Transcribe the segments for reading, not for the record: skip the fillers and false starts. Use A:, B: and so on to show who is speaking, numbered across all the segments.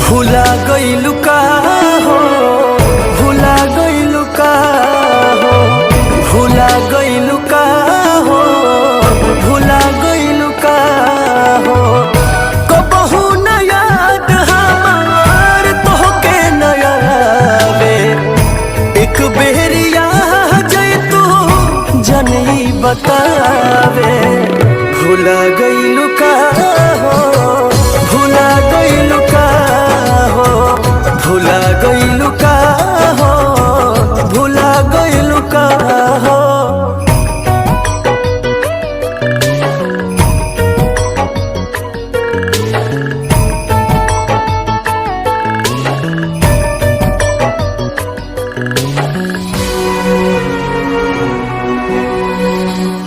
A: भुला गइलू का हो, भुला गइलू का हो, भुला गइलू का हो, भुला गइलू का हो। कबहू न याद हमार तोहके न आवे, एक बेरिया जय तू जनई बतावे। भुला गइलू का हो, भुला गइलू का हो, भुला गइलू का हो, भुला गइलू का हो।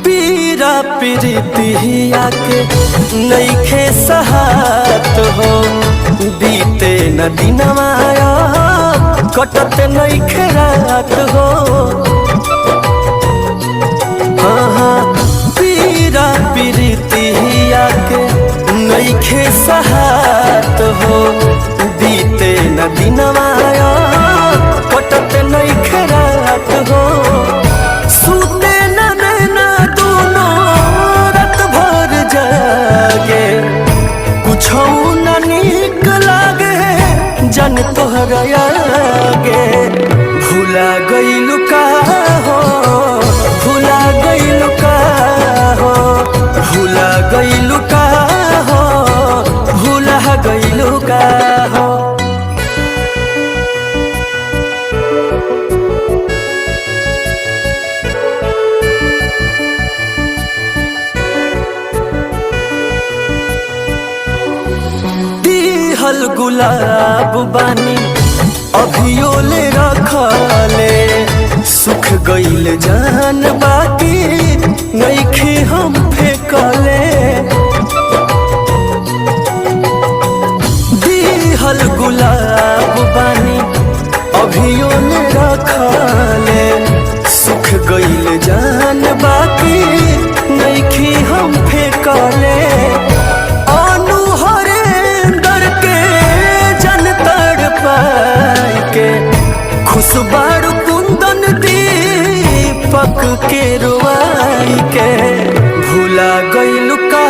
A: पीरा प्रीतिया के नइखे सहात हो, बीते न दिनवा कटत नइखे रात हो। पीरा प्रीतिया के नइखे सहात हो, बीते न दिनवा कटत नइखे रात हो। सुते न नैना दोनों रात भर जागे, कुछो न नीक लागे जन तोहरा आगे। भुला गइलू का हो, भुला गइलू का हो, भुला गइलू का हो, भुला गइलू का हो। दिहल गुलाब बानी अभियो ले रखले, सुख गइल जान बाकी नइखे हम फेंकले। दिहल गुलाब बानी अभियो ले रखले, सुख गइल जान बाकी नइखे हम फेंकले। खुशबार कुंदन दीपक के रुआई के। भुला गइलू का